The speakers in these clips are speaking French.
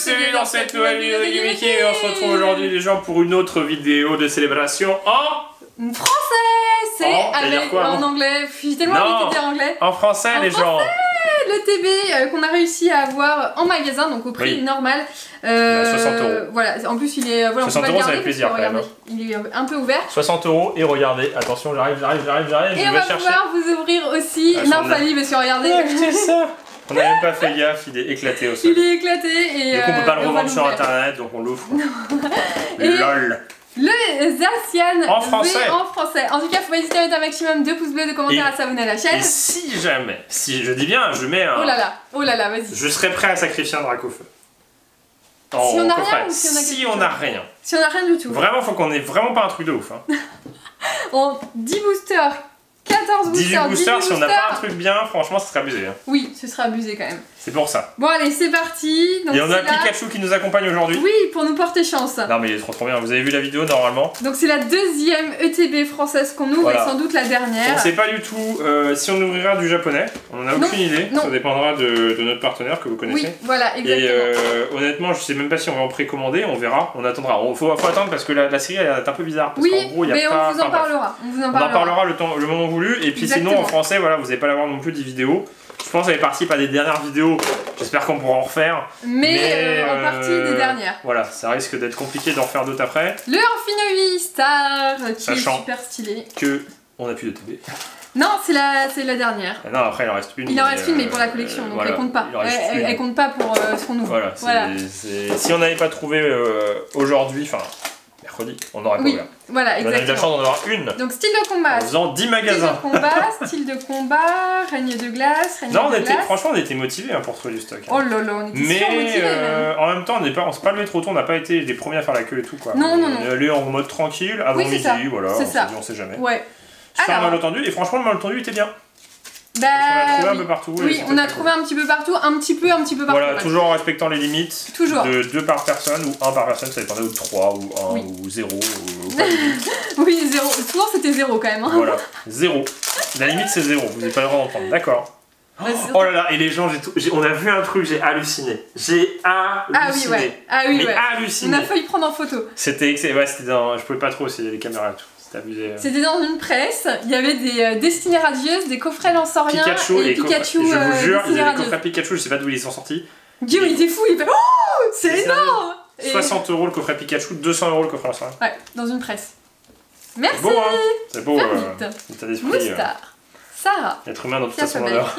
bienvenue dans cette nouvelle vidéo de Gimmicky. Et on se retrouve aujourd'hui les gens pour une autre vidéo de célébration en français. C'est avec quoi, en anglais. J'ai tellement envie de dire anglais. En français les gens. Le TB qu'on a réussi à avoir en magasin, donc au prix normal. 60 €. Voilà, en plus il est. Voilà, 60 € ça fait plaisir quand même. Il est un peu ouvert. 60 € et regardez, attention, j'arrive. Et on va pouvoir vous ouvrir aussi l'infali parce que regardez. C'est ça. On n'a même pas fait gaffe, il est éclaté au sol. Il est éclaté et. Donc on peut pas le revendre sur internet, donc on l'ouvre. LOL. Le Zacian en français. En français. En tout cas, faut pas hésiter à mettre un maximum de pouces bleus, de commentaires, à s'abonner à la chaîne. Et si jamais, si je dis bien, je mets un. Oh là là, vas-y. Je serais prêt à sacrifier un Dracofeu. Si on a rien ou si on a rien. Si on a rien du tout. Vraiment, faut qu'on ait vraiment pas un truc de ouf. Hein. En 10 boosters, 14 boosters, 18 boosters, si on n'a pas un truc bien, franchement, ce serait abusé. Hein. Oui, ce serait abusé quand même. C'est pour ça. Bon, allez, c'est parti. Donc, et on a Pikachu qui nous accompagne aujourd'hui. Oui, pour nous porter chance. Non, mais il est trop bien. Vous avez vu la vidéo normalement. Donc, c'est la deuxième ETB française qu'on ouvre et sans doute la dernière. On sait pas du tout si on ouvrira du japonais. On en a aucune idée. Ça dépendra de notre partenaire que vous connaissez. Oui, voilà, exactement. Et honnêtement, je sais même pas si on va en précommander. On verra. On attendra. Faut attendre parce que la série elle est un peu bizarre. Parce qu'en gros, il y a mais pas. On vous en parlera. On en parlera le moment voulu. Et puis sinon, en français, voilà, vous n'allez pas l'avoir non plus 10 vidéos. Je pense qu'elle est partie par des dernières vidéos, j'espère qu'on pourra en refaire. Mais en partie des dernières. Voilà, ça risque d'être compliqué d'en refaire d'autres après. Le Orphinovis Star, qui est super stylé. Que on a plus de TB. Non, c'est la dernière. Non, après il en reste une. Il en reste une, mais pour la collection, donc elle compte pas. Elle compte pas pour ce qu'on ouvre. Voilà. Si on n'avait pas trouvé aujourd'hui, enfin mercredi, on aurait pas ouvert. Voilà, exactement. On a eu la chance d'en avoir une. Donc style de combat. En faisant 10 magasins. Style de combat, règne de glace, franchement, on était motivés pour trouver du stock. Oh là là, on était super motivés. Mais en même temps, on s'est pas levé trop tôt, on n'a pas été les premiers à faire la queue et tout quoi. Non. On est allé en mode tranquille, avant midi, voilà. On sait jamais. Ouais. Super malentendu, et franchement, le malentendu était bien. Bah, on a trouvé un peu partout. Oui, on a trouvé un petit peu partout, un petit peu partout. Voilà, toujours en respectant les limites. Toujours. De 2 par personne, ou 1 par personne, ça dépendait, ou 3, ou 1, ou 0. Oui, 0. Souvent c'était 0 quand même. Hein. Voilà, 0. La limite c'est 0, vous n'avez pas le droit d'en prendre, d'accord. Oh là là, et les gens, on a vu un truc, j'ai halluciné. J'ai halluciné. Ah oui, ouais. Halluciné. On a failli prendre en photo. C'était dans. Je pouvais pas trop, c'est les caméras et tout. C'était abusé. C'était dans une presse, il y avait des destinées radieuses, des coffrets lansoriens et Pikachu. Je vous jure, il y avait des coffrets Pikachu, je sais pas d'où ils sont sortis. Guillaume, il était fou, il fait oh, c'est énorme! 60 € le coffret Pikachu, 200 € le coffret lansorien. Ouais, dans une presse. Merci! C'est beau, hein? C'est beau, l'état d'esprit. Moustar, Sarah, l'être humain dans toute sa splendeur.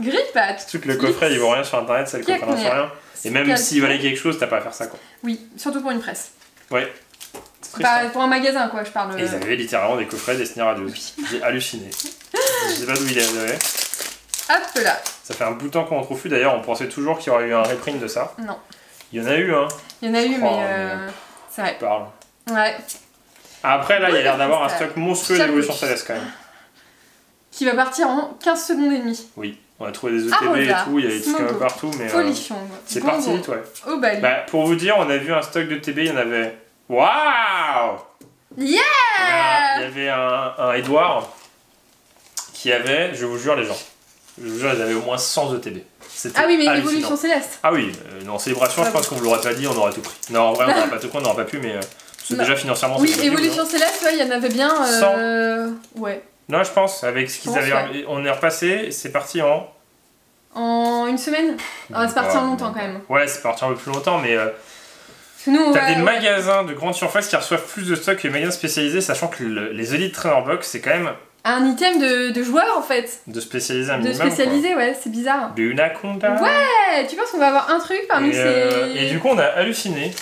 Grippat. Surtout que le coffret, il vaut rien sur internet, c'est le coffret lansorien. Et même s'il valait quelque chose, t'as pas à faire ça quoi. Oui, surtout pour une presse. Ouais. Bah, pour un magasin quoi, je parle. Et ils avaient littéralement des coffrets destinés à radieuses. J'ai halluciné. Je sais pas d'où il les avait. Hop là. Ça fait un bout de temps qu'on en trouve plus d'ailleurs, on pensait toujours qu'il y aurait eu un reprint de ça. Non. Il y en a eu hein. Il y en a eu mais c'est vrai. Parle. Ouais. Après là, il y a l'air d'avoir un stock monstrueux d'évolution céleste quand même. Qui va partir en 15 secondes et demie. Oui. On a trouvé des ETB et tout, il y avait des trucs un peu partout mais c'est parti vite ouais. Oh bah, pour vous dire, on a vu un stock de TB, il y en avait. Waouh! Yeah! Il y avait un Edouard qui avait, je vous jure les gens, je vous jure, il avait au moins 100 ETB. Ah oui, mais évolution céleste. Ah oui, en célébration, je pense qu'on vous l'aurait pas dit, on aurait tout pris. Non, en vrai, on n'aurait pas tout pris, on n'aurait pas pu, mais déjà financièrement, oui, évolution céleste, ouais, il y en avait bien. 100. Ouais. Non, je pense, avec ce qu'ils avaient. On est repassé, c'est parti en. En une semaine? C'est parti en longtemps quand même. Ouais, c'est parti un peu plus longtemps, mais. T'as des magasins de grande surface qui reçoivent plus de stock que les magasins spécialisés, sachant que les Elite Trainer Box, c'est quand même. Un item de joueur en fait. De spécialiser un minimum. De spécialiser, ouais, c'est bizarre. De Unaconda. Ouais, tu penses qu'on va avoir un truc parmi ces. Et du coup, on a halluciné.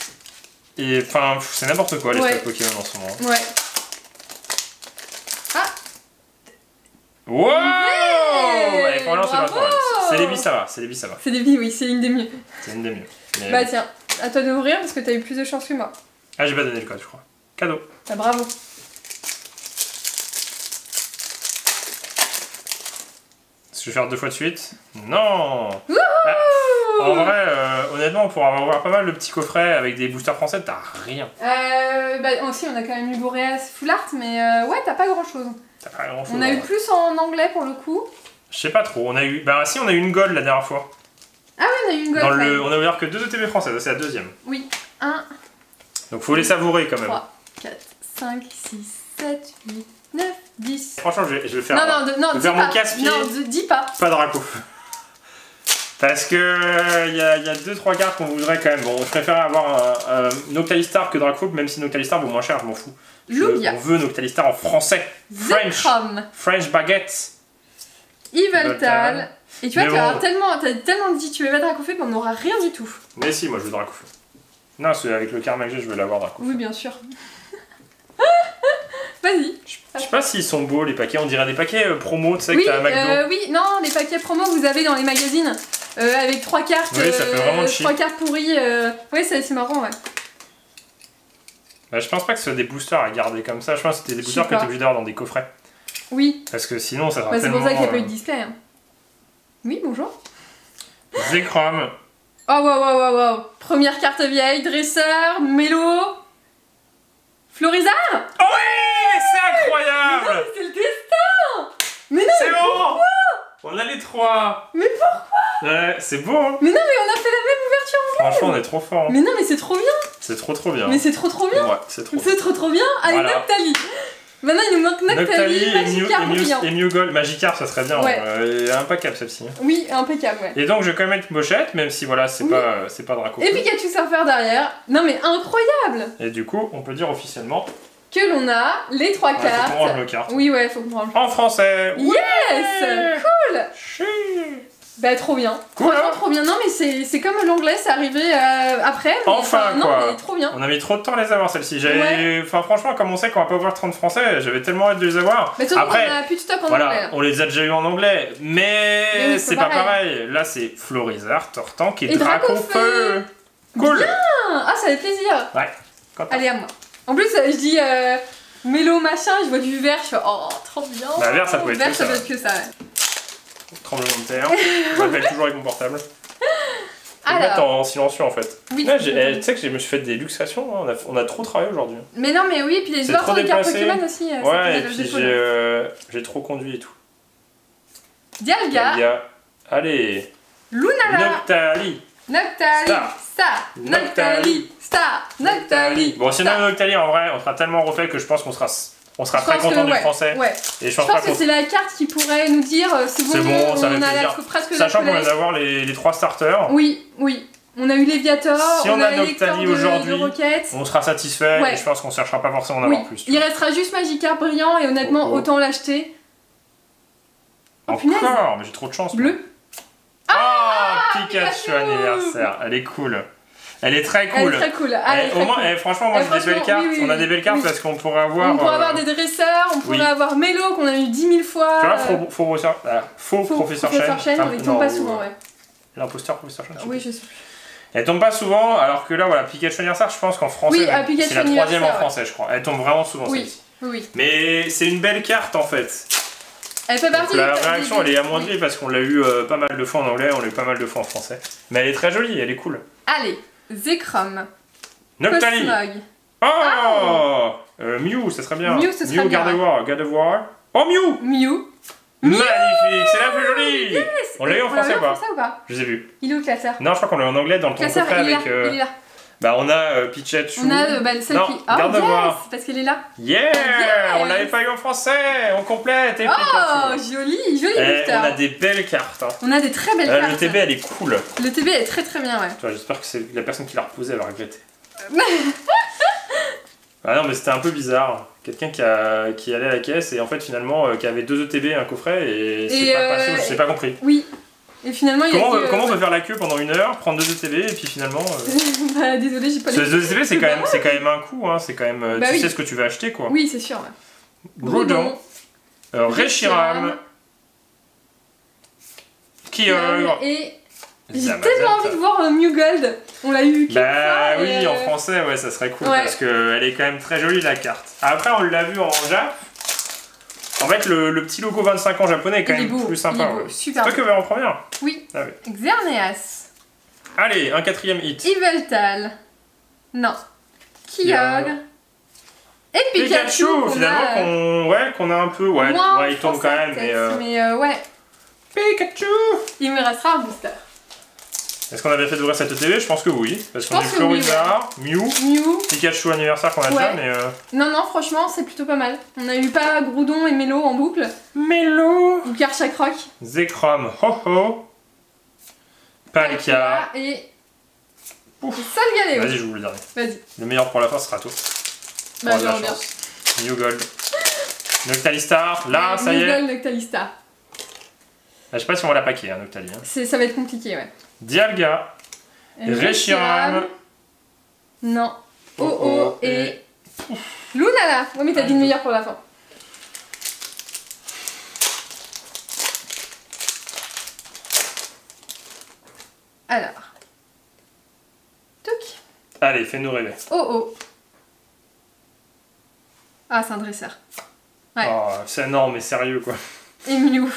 Et enfin, c'est n'importe quoi les stocks Pokémon en ce moment. Ouais. Ah! Wow! Et pour l'instant, c'est pas trop. C'est les billes, ça va. C'est les billes, ça va. C'est des billes, oui, c'est une des mieux. C'est une des mieux. Mais bah tiens, à toi d'ouvrir parce que t'as eu plus de chance que moi. Ah, j'ai pas donné le code, je crois. Cadeau. Ah, bravo. Est-ce que je vais faire 2 fois de suite? Non! En vrai, honnêtement, on pourra avoir pas mal de petits coffrets avec des boosters français, t'as rien. Bah aussi, on a quand même eu Boreas Full Art, mais ouais, t'as pas grand chose. T'as pas grand chose. On a eu plus en anglais pour le coup. Je sais pas trop, on a eu. Bah si, on a eu une gold la dernière fois. Ah oui, on a eu une gold. On a ouvert que 2 ETB françaises, c'est la deuxième. Oui, 1. Donc faut les savourer quand même. 3, 4, 5, 6, 7, 8, 9, 10. Franchement, je vais faire, Non, je vais faire mon casse-pied. Non, dis pas. Pas Draco. Parce que il y a 2-3 cartes qu'on voudrait quand même. Bon, je préfère avoir un Noctalistar que Draco, même si Noctalistar vaut moins cher, je m'en fous. On veut Noctalistar en français. French Baguette. Yveltal. Et tu vois, t'as tellement dit tu veux pas Dracofeu, mais on n'aura rien du tout. Mais si, moi je veux Dracofeu. Non, avec le karma que j'ai, je veux l'avoir Dracofeu. Oui, bien sûr. Vas-y. Je sais pas s'ils sont beaux les paquets, on dirait des paquets promo, tu sais, que t'as à McDo. Oui, non, les paquets promo que vous avez dans les magazines. Avec 3 cartes. Oui, ça fait vraiment cheap. 3 cartes pourries. Oui, c'est marrant, ouais. Bah, je pense pas que ce soit des boosters à garder comme ça, je pense que c'était des boosters que t'es obligé d'avoir dans des coffrets. Oui. Parce que sinon ça sera c'est pour ça qu'il n'y a pas eu de display. Hein. Oui, bonjour. Zekrom. Oh, wow. Première carte vieille, dresseur, mélo. Florizard. Oh oui, c'est incroyable. C'est le destin. Mais non, c'est mais bon. Pourquoi on a les 3. Mais pourquoi? Ouais, c'est beau hein. Mais non, mais on a fait la même ouverture en live. Franchement, on est trop fort. Hein. Mais non, mais c'est trop bien. C'est trop bien. Mais c'est trop bien. Ouais, c'est trop bien. Allez, voilà. Noctali. Maintenant, il nous manque Noctali, Magikarp, brillant. Et Mew Magikarp, ça serait bien. Ouais. Impeccable celle-ci. Oui, impeccable, ouais. Et donc, je vais quand même mettre Mochette, même si voilà, c'est pas Draco. Et Pikachu Surfer derrière. Non, mais incroyable. Et du coup, on peut dire officiellement que l'on a les 3 cartes. Faut qu'on range nos cartes. Oui, ouais, faut qu'on range. En français. Yes. Cool. Bah trop bien. Cool, franchement trop bien. Non mais c'est comme l'anglais, c'est arrivé après. Mais, enfin non, quoi. mais trop bien. On a mis trop de temps à les avoir celles-ci. Enfin franchement comme on sait qu'on va pas avoir 30 français, j'avais tellement hâte de les avoir. Mais après on a plus de stock en anglais. On les a déjà eu en anglais, mais oui, c'est pas pareil. Là c'est Florizard, Tortank et Dracofeu. Cool. Bien. Ah ça fait plaisir. Ouais. Allez à moi. En plus je dis mélo machin, je vois du vert, je fais oh trop bien. Bah vert ça peut être vert, ça peut être que ça. Tremblement de terre. Je m'appelle toujours avec mon portable. Je vais le mettre en silencieux en fait. Oui. Tu sais que je me suis fait des luxations, hein. On a trop travaillé aujourd'hui. Mais non, mais oui, et puis les joueurs des cartes Pokémon aussi. Ouais, et puis j'ai trop conduit et tout. Dialga. Allez. Lunala. Noctali. Noctali. Bon, si on a Noctali en vrai, on sera tellement refait que je pense qu'on sera très content du français. Ouais. Et je pense que c'est la carte qui pourrait nous dire c'est bon, ça on a presque la sachant qu'on vient d'avoir les 3 starters. Oui. On a eu Léviator, si on a Noctali aujourd'hui, Rocket. On sera satisfait et je pense qu'on cherchera pas forcément à en avoir plus. Il restera juste Magikarp brillant et honnêtement, autant l'acheter. Encore, mais j'ai trop de chance. Bleu. Pikachu anniversaire, elle est cool. Elle est très cool. Elle est très cool. Au moins, franchement, moi j'ai des belles cartes. On a des belles cartes parce qu'on pourrait avoir. On pourrait avoir des dresseurs, on pourrait avoir Mélo qu'on a eu 10 000 fois. Tu vois, faux Professeur Chen. Il tombe pas souvent, ouais. L'imposteur Professeur Chen. Oui, je sais plus. Elle tombe pas souvent, alors que là, voilà, Pikachu anniversaire, je pense qu'en français, c'est la 3e en français, je crois. Elle tombe vraiment souvent, celle-ci. Oui. Mais c'est une belle carte en fait. Elle fait partie. La réaction, elle est amoindrie parce qu'on l'a eu pas mal de fois en anglais, on l'a eu pas mal de fois en français. Mais elle est très jolie, elle est cool. Allez, Zekrom. Noctali. Oh Mew, ça serait bien. Mew, ça serait bien. Gardevoir. Oh Mew. Magnifique, c'est la plus jolie. Yes. On l'a eu en français ou pas? Je sais plus. Il est où le classeur? Non, je crois qu'on l'a eu en anglais dans le ton coffret avec... Il est là. Bah on a Pikachu. On a celle qui... Gardevoir. Yes, parce qu'elle est là. On l'avait pas eu en français. On complète. Et joli booster. On a des belles cartes. Hein. On a des très belles cartes. Le TB elle est cool. Le TB est très bien, ouais. J'espère que c'est la personne qui l'a reposé, elle va regretter. Ah non mais c'était un peu bizarre. Quelqu'un qui allait à la caisse et en fait finalement qui avait 2 ETB et un coffret et c'est pas passé, je n'ai pas compris. Oui. Et finalement comment on peut faire la queue pendant 1 heure, prendre 2 ETB et puis finalement... bah désolé, j'ai pas les... 2 ETB c'est quand même un coup, hein. C'est quand même... tu sais ce que tu vas acheter quoi. Oui c'est sûr. Groudon. Reshiram. Kyogre. Et... J'ai tellement envie de voir Mew Gold. On l'a eu Bah oui, en français, ouais, ça serait cool parce qu'elle est quand même très jolie la carte. Après, on l'a vu en Jap. En fait, le petit logo 25 ans japonais est quand même plus sympa. C'est toi qui veux en première? Oui. Xerneas. Allez, un 4e hit. Yveltal. Non. Kyogre. Et Pikachu. Finalement, qu'on a un peu. Ouais, il tombe quand même, mais ouais. Pikachu. Il me restera un booster. Est-ce qu'on avait fait d'ouvrir cette ETB? Je pense que oui. Parce qu'on a eu Florizard, oui, ouais. Mew, Pikachu anniversaire qu'on a déjà, mais. Non, non, franchement, c'est plutôt pas mal. On a eu pas Groudon et Mélo en boucle. Mélo! Ou Karchakroc. Zekrom, Ho Ho. Palkia. Et. Solgaleo. Vas-y, j'ouvre le dernier. Vas-y. Le meilleur pour la fin sera toi. Bah, j'en bien. New Gold. Noctalistar, là, ça y est. New Gold, Noctalistar. Je sais pas si on va la paquer, hein, Noctali. Hein. Ça va être compliqué, ouais. Dialga. Reshiram. Non. Oh et. Lunala. Ouais, mais t'as dit le meilleur pour la fin. Alors. Toc. Allez, fais-nous rêver. Oh. Ah, c'est un dresseur. Ouais. Oh, c'est énorme, mais sérieux, quoi. Et Mew.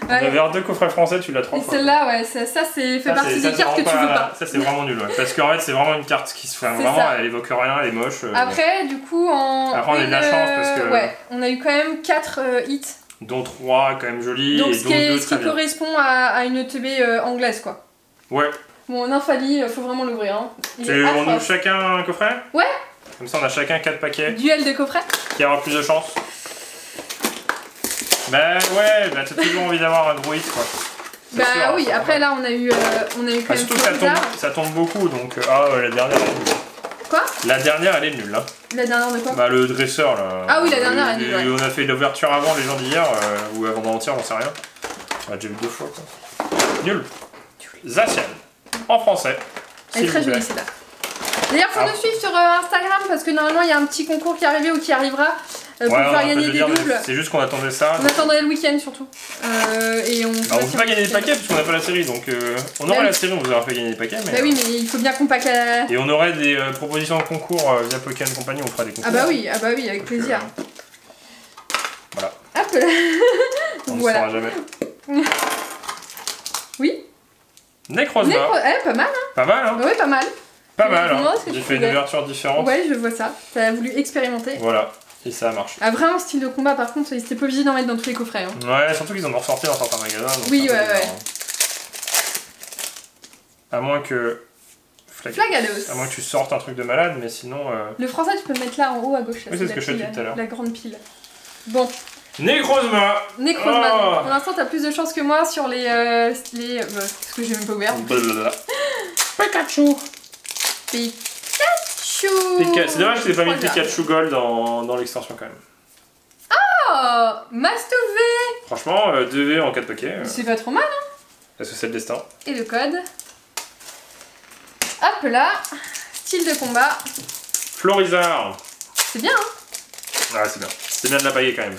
On avait un 2 coffrets français, tu l'as 3 fois. Et celle-là, ouais, ça fait partie des cartes que tu veux pas. Ça, c'est vraiment nul, ouais. Parce qu'en fait, c'est vraiment une carte qui se fait. Vraiment, ça. Elle évoque rien, elle est moche. Après, du coup, Après, on a eu de la chance parce que. Ouais, on a eu quand même 4 hits. Dont 3 quand même jolis. Donc, et ce qui correspond à une ETB anglaise, quoi. Ouais. Bon, Nymphalie, faut vraiment l'ouvrir. Hein. On ouvre chacun un coffret? Ouais. Comme ça, on a chacun 4 paquets. Duel de coffrets. Qui aura plus de chance. Bah ouais, bah t'as toujours envie d'avoir un gros hit, quoi. Bah sûr, oui, après là, on a eu quand même. Surtout que ça tombe beaucoup, donc. Ah ouais, la dernière, elle est nulle. Quoi? La dernière, elle est nulle, hein. La dernière de quoi? Bah le dresseur, là. Ah oui, la dernière, elle est nulle. Ouais. On a fait l'ouverture avant les gens d'hier, ou avant-hier, j'en sais rien. On a déjà vu 2 fois, quoi. Nul. Zacian. En français. Elle est très jolie, celle-là. D'ailleurs, faut nous suivre sur Instagram parce que normalement il y a un petit concours qui est arrivé ou qui arrivera pour pouvoir gagner des doubles. C'est juste qu'on attendait ça. On attendrait le week-end surtout. Et on peut pas gagner des paquets parce qu'on n'a pas la série donc on aurait la série, on vous aurait fait gagner des paquets. Mais, bah oui, mais il faut bien qu'on pack la... Et on aurait des propositions de concours via Pokémon Company, on fera des concours. Ah bah oui, avec plaisir. Voilà. Hop là. On ne saura jamais. Oui. Necrozma. Pas mal hein. Pas mal hein. Ouais, pas mal. Pas mal hein. J'ai fait une ouverture différente. Ouais, je vois ça. T'as voulu expérimenter. Voilà. Et ça a marché. Ah, vraiment style de combat par contre, c'était pas obligé d'en mettre dans tous les coffrets. Hein. Ouais, surtout qu'ils en ont ressorti dans certains magasins. Oui, ouais. À moins que... Flagalos. À moins que tu sortes un truc de malade, mais sinon... Le français, tu peux le mettre là en haut à gauche. Là, oui, c'est ce que je fais tout à l'heure. La grande pile. Bon. Necrozma. Oh. Pour l'instant, t'as plus de chance que moi sur les parce que j'ai même pas ouvert. Pikachu. Pikachu. C'est dommage que t'aies pas mis Pikachu Gold dans l'extension quand même. Oh, Masto V. Franchement, 2V en 4 paquets. C'est pas trop mal, hein. Parce que c'est le destin. Et le code. Hop là. Style de combat. Florizard. C'est bien, hein. Ouais, c'est bien. C'est bien de la pailler quand même.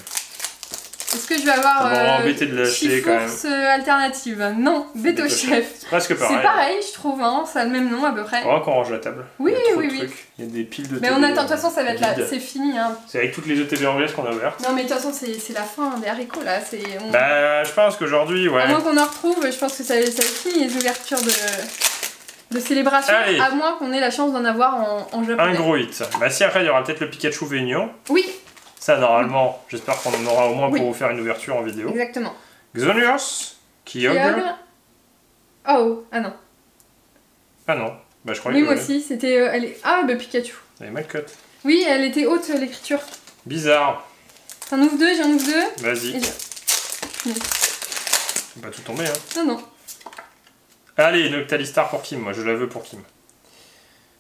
Est-ce que je vais avoir embêté de l'acheter quand même. Alternative? Non, Beto Chef. C'est presque pareil. C'est pareil, je trouve, hein. Ça a le même nom à peu près. On va encore ranger la table. Oui, oui. Il y a des piles de. Mais on attend, de toute façon, ça va être là. C'est fini, hein. C'est avec toutes les ETB anglaises qu'on a ouvertes. Non, mais de toute façon, c'est la fin des haricots là. Bah, je pense qu'aujourd'hui, ouais. À moins qu'on en retrouve, je pense que ça va être fini les ouvertures de célébration. Allez. À moins qu'on ait la chance d'en avoir en japonais. Un gros hit. Bah, si après, il y aura peut-être le Pikachu Vénion. Oui. Ça, normalement, j'espère qu'on en aura au moins pour vous faire une ouverture en vidéo. Exactement. Xonios, Kyogre. Oh, ah non. Ah non, bah je croyais oui, moi aussi, c'était... Ah, bah Pikachu. Elle est mal cut. Oui, elle était haute, l'écriture. Bizarre. T'en ouvres deux, j'en ouvre deux. Vas-y. C'est pas tout tombé, hein. Non. Allez, Noctalistar pour Kim, moi je la veux pour Kim.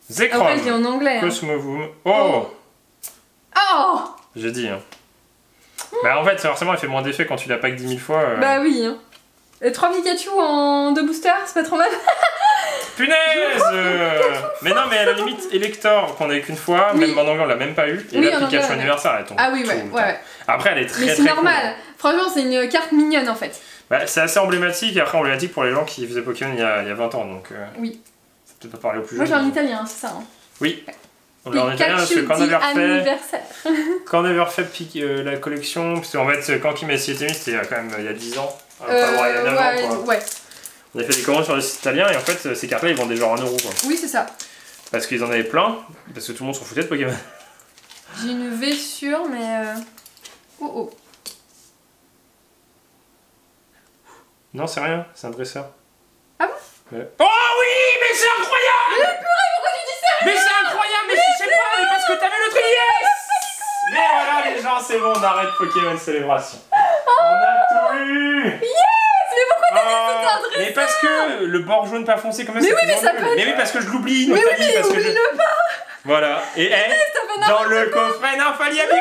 Zekrom. Après, je dis en anglais. Cosmovoom. Oh. J'ai dit, hein. Bah en fait, forcément, il fait moins d'effet quand tu la pack 10 000 fois. Bah oui, hein. 3 Pikachu en 2 boosters, c'est pas trop mal. Punaise. Mais non, mais à la limite, Elector, qu'on a eu qu'une fois, même en anglais, on l'a même pas eu. Et là, Pikachu anniversaire, elle tombe. Ah oui, ouais. Après, elle est très mais c'est normal. Cool. Franchement, c'est une carte mignonne, en fait. Bah, c'est assez emblématique, et après, emblématique pour les gens qui faisaient Pokémon il y a 20 ans, donc... Oui. C'est peut-être pas parler aux plus jeunes. Moi, j'ai un italien, c'est ça. Hein. Oui. On l'a en italien parce que quand on avait refait la collection, parce qu'en fait quand Kim s'y était mis c'était quand même il y a 10 ans, il y a 9 ans quoi. On a fait des commandes sur le site italien et en fait ces cartes là ils vendaient genre 1 € quoi. Oui c'est ça. Parce qu'ils en avaient plein, parce que tout le monde s'en foutait de Pokémon. J'ai une V sûre mais... Oh. Non c'est rien, c'est un dresseur. Ah bon? Oh oui, mais c'est incroyable! Mais purée, pourquoi tu dis ça? Mais c'est incroyable, mais je sais pas, mais parce que t'avais le truc. Yes! Mais voilà les gens, c'est bon, on arrête Pokémon Célébration. On a tout eu! Yes! Mais pourquoi t'as dit que c'était un dresseur? Mais parce que le bord jaune pas foncé comme ça. Mais oui, mais ça peut être... Mais oui, parce que je l'oublie, mais Noctali, oui, mais parce que oublie-le pas! Voilà, et dans le coffret Nymphalie abîmé.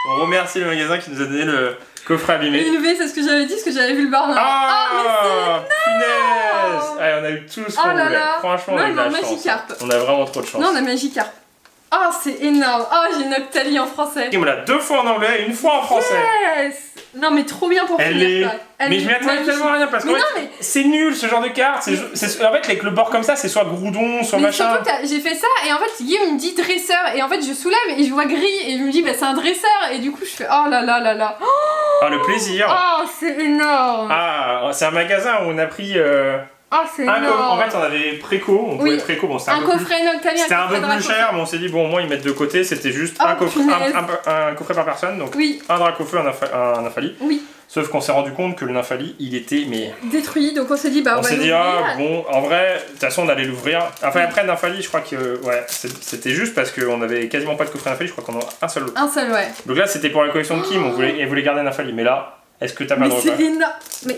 On remercie le magasin qui nous a donné le coffret abîmé. Une V, c'est ce que j'avais dit, parce que j'avais vu le barnum. Ah, punaise! Allez, on a eu tout ce qu'on voulait. Franchement, on a eu de la chance. On a vraiment trop de chance. Non, on a Magikarp. Oh, c'est énorme. Oh, j'ai Noctali en français. Et on l'a 2 fois en anglais et 1 fois en français. Yes! Non, mais trop bien pour finir. Mais je m'y attendais tellement à rien parce que c'est nul ce genre de carte. En fait, avec le bord comme ça, c'est soit Groudon, soit machin. Surtout que j'ai fait ça et en fait, Guillaume me dit dresseur. Et en fait, je soulève et je vois gris et je me dis, bah c'est un dresseur. Et du coup, je fais oh là là là là. Ah, le plaisir. Oh, c'est énorme. Ah, c'est un magasin où on a pris. Ah, c'est énorme. En fait, on avait préco, on pouvait préco, bon, un coffret Noctali, c'était un peu plus cher, mais on s'est dit, bon, au moins ils mettent de côté, c'était juste un coffret par personne, donc un Dracofeu, un Nymphalie. Oui. Sauf qu'on s'est rendu compte que le Nymphalie, il était détruit, donc on s'est dit, bah on va l'ouvrir. Ah, bon, en vrai, de toute façon, on allait l'ouvrir. Enfin, après, Nymphalie, je crois que, ouais, c'était juste parce qu'on avait quasiment pas de coffret Nymphalie, je crois qu'on en a un seul. Un seul, ouais. Donc là, c'était pour la collection de Kim, on voulait garder Nymphalie, mais là, est-ce que t'as pas de repas? C'est énorme. Mais.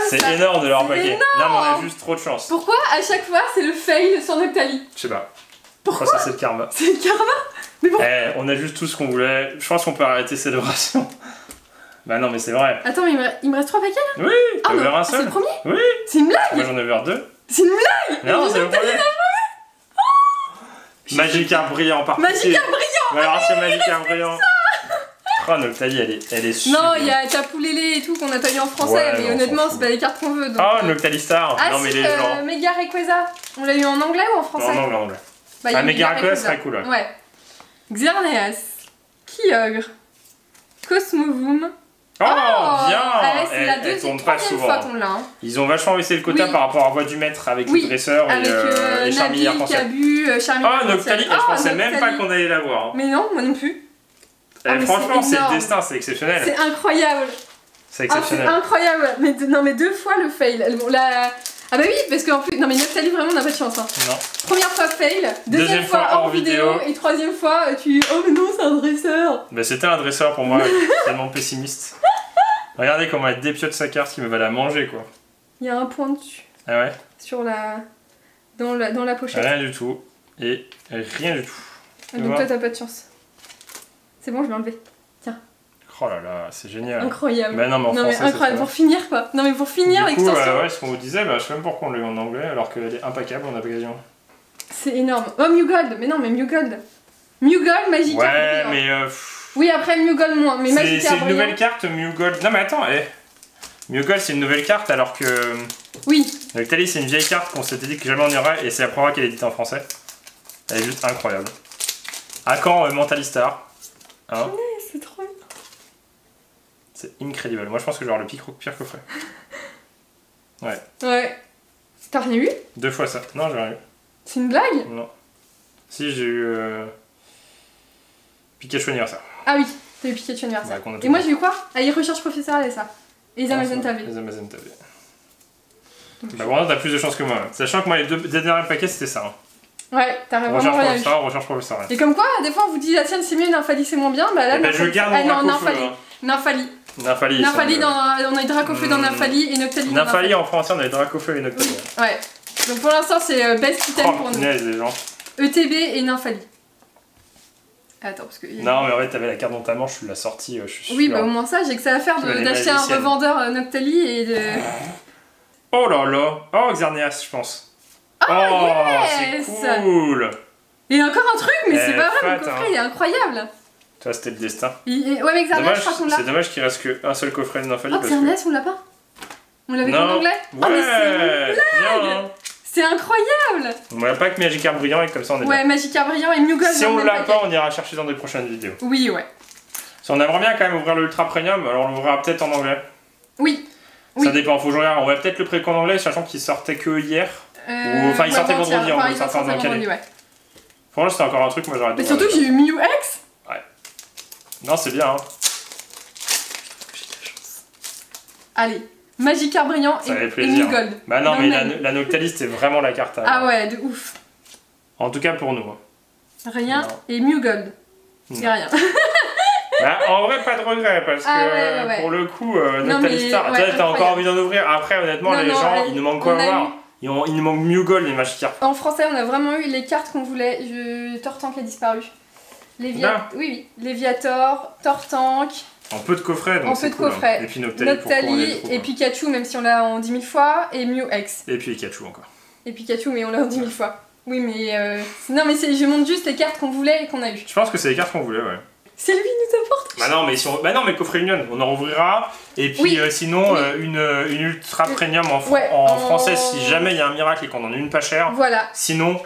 C'est énorme de leur paquet. Non, mais on a juste trop de chance. Pourquoi à chaque fois c'est le fail sur Noctali? Je sais pas. Pourquoi ça, c'est le karma. C'est le karma? Mais pourquoi? On a juste tout ce qu'on voulait. Je pense qu'on peut arrêter Célébration. Bah non, mais c'est vrai. Attends, mais il me reste 3 paquets là? Oui, t'as ouvert un seul. C'est le premier? Oui. C'est une blague? Moi j'en ai ouvert 2. C'est une blague? Non, c'est le premier. Magikarp brillant par pitié. Magikarp brillant. Alors c'est Magikarp brillant. Oh, Noctali, elle est super. Non, il y a Tapoulélé et tout qu'on a pas eu en français, mais honnêtement, c'est pas les cartes qu'on veut. Donc, oh, Noctali Star. Ah, non, mais si, les gens. Mega Rayquaza. On l'a eu en anglais ou en français? En anglais. Bah, Mega Rayquaza serait cool, ouais. Ouais. Xerneas. Kyogre. Cosmovoom. Oh, bien! C'est la troisième fois qu'on l'a. Ils ont vachement baissé le quota par rapport à Voix du Maître avec le dresseur et Charmillard français. Kabu, Charmillard. Oh, Noctali, je pensais même pas qu'on allait l'avoir. Mais non, moi non plus. Franchement, c'est le destin, c'est exceptionnel. C'est incroyable. C'est exceptionnel. C'est incroyable. Mais non, mais 2 fois le fail. Ah bah oui, parce qu'en plus, non mais Noctali vraiment on n'a pas de chance. Hein. Non. Première fois fail, deuxième fois hors vidéo et troisième fois oh mais non c'est un dresseur. Bah c'était un dresseur pour moi, tellement pessimiste. Regardez comment elle dépiote sa carte qui me va la manger quoi. Il y a un point dessus. Ah ouais? Sur dans la pochette. Rien du tout. Et rien du tout. Donc toi t'as pas de chance. C'est bon je vais enlever. Tiens. Oh là là, c'est génial. Incroyable. Bah non mais en français, incroyable. Pour finir quoi. Non mais pour finir l'extension. Ouais, ce qu'on vous disait, bah, je sais même pourquoi on l'a eu en anglais alors qu'elle est impeccable en occasion. C'est énorme. Oh Mewgold, mais non mais Mewgold. Mewgold, Magikarp. Ouais mais oui après Mewgold moins, mais Magikarp. C'est une nouvelle carte Mewgold. Non mais attends, Mewgold c'est une nouvelle carte alors que... Oui. Noctali c'est une vieille carte qu'on s'était dit que jamais on irait et c'est la première fois qu'elle est éditée en français. Elle est juste incroyable. À quand Mentalistar hein? C'est trop bien. C'est incroyable. Moi je pense que je vais avoir le pire coffret. Ouais. Ouais. T'as rien eu? 2 fois ça. Non, j'ai rien eu. C'est une blague? Non. Si, j'ai eu Pikachu anniversaire. Ah oui, t'as eu Pikachu anniversaire. Ouais, et moi j'ai eu quoi? Ah, les recherches professionnelles et ça. Et les Amazon TV. Les Amazon TV. Bah vraiment t'as plus de chance que moi. Sachant que moi les 2 derniers paquets c'était ça. Hein. Ouais, t'as vraiment rien eu. Recherche professionnelle. Et comme quoi, des fois on vous dit, ah tiens c'est mieux, Nymphalie c'est moins bien, bah là... je garde mon Dracofeu. Nymphalie. Nymphalie, on a eu Dracofeu dans Nymphalie et Noctali dans Nymphalie en français on a eu Dracofeu et Noctali. Ouais. Donc pour l'instant c'est best item pour nous. Les gens. ETB et Nymphalie. Attends parce que... Non mais en fait t'avais la carte dans ta manche, tu l'as sortie, je suis sûr. Oui bah au moins ça, j'ai que ça à faire d'acheter un revendeur Noctali et de... Oh là là. Oh Xerneas je pense. Oh yes, c'est cool. Il y a encore un truc mais c'est pas vrai, le coffret il est incroyable. Tu vois c'était le destin. Ouais mais Xerneas je crois qu'on l'a. C'est dommage qu'il reste qu'un seul coffret de Nymphalie. Oh Xerneas on l'a pas? On l'avait qu'en anglais? Ouais, bien. C'est incroyable! On n'a pas que Magikarp brillant et comme ça on est bien. Ouais, Magikarp brillant et Mewgold. Si on l'a pas, on ira chercher dans des prochaines vidéos. Oui, ouais. Si on aimerait bien quand même ouvrir le Ultra Premium, alors on l'ouvrira peut-être en anglais. Oui. Ça dépend, faut que je regarde. On va peut-être le préco en anglais, sachant qu'il sortait que hier. Enfin, il sortait vendredi, il sortait en vendredi, ouais. Franchement, c'était encore un truc, moi j'aurais Mais surtout, j'ai eu Mew X. Ouais. Non, c'est bien, hein. Allez, Magikarp brillant et Mew Gold. Bah non, mais la Noctalis, c'est vraiment la carte. Ah ouais, de ouf. En tout cas pour nous. Rien. Non. Et Mew Gold. C'est rien. Bah, en vrai, pas de regret, parce que pour le coup, Noctalis Star, t'as encore envie d'en ouvrir. Après, honnêtement, les gens, il nous manque quoi à voir. Il nous manque Mew Gold et Magikarp. En français, on a vraiment eu les cartes qu'on voulait. Tortank a disparu. Oui, Léviator, Tortank. En peu de coffret, donc c'est cool. Coffret. Et puis Noctali et Pikachu, même si on l'a en 10 000 fois, et Mew X. Et puis Pikachu encore. Et Pikachu, mais on l'a en 10 000 fois. Oui, mais non, mais je montre juste les cartes qu'on voulait et qu'on a eu. Je pense que c'est les cartes qu'on voulait, ouais. C'est lui qui nous apporte. Bah non, mais le coffret Union, on en rouvrira. Et puis sinon, une ultra premium en français si jamais il y a un miracle et qu'on en a une pas chère. Voilà. Sinon,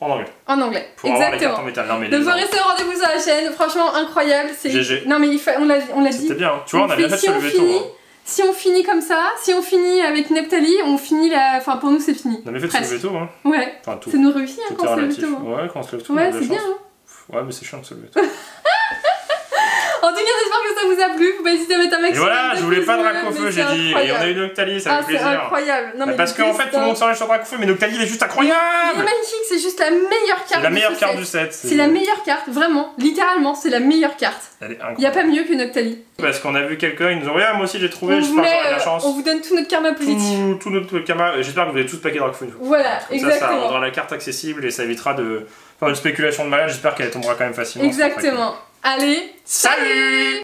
en anglais. En anglais, pour exactement. Avoir les cartes en métal. Non, mais donc restez au rendez-vous sur la chaîne, franchement incroyable. GG. Non mais on l'a dit. C'était bien, tu vois, on a bien fait sur le veto. Si on finit comme ça, si on finit avec Noctali, on finit la... Enfin pour nous c'est fini. On avait fait sur le veto, hein. Ouais. Enfin, c'est nous réussi hein, quand on se lève tôt. Ouais, quand on se lève tôt. Ouais, c'est bien. Hein. Ouais, mais c'est chiant de se lever tôt. En tout cas, j'espère que ça vous a plu. Faut pas hésiter à mettre un maximum. Et voilà, je voulais pas de Dracofeu, j'ai dit. Et on a eu Noctali, ça fait plaisir. C'est incroyable. Non, mais parce qu'en fait, tout le monde s'enlève sur Dracofeu, mais Noctali, il est juste incroyable. Il est magnifique, c'est juste la meilleure carte. C'est la meilleure carte du set. C'est la meilleure carte, vraiment. Littéralement, c'est la meilleure carte. Elle est incroyable. Il n'y a pas mieux que Noctali. Parce qu'on a vu quelqu'un, ils nous ont dit, moi aussi j'ai trouvé, j'espère que j'aurai la chance. On vous donne tout notre karma positif. Tout notre karma, j'espère que vous avez tous paqué Dracofeu une fois. Voilà, exactement. Ça rendra la carte accessible et ça évitera de faire une spéculation de malade. J'espère qu'elle tombera quand même facilement. Exactement. Allez, salut!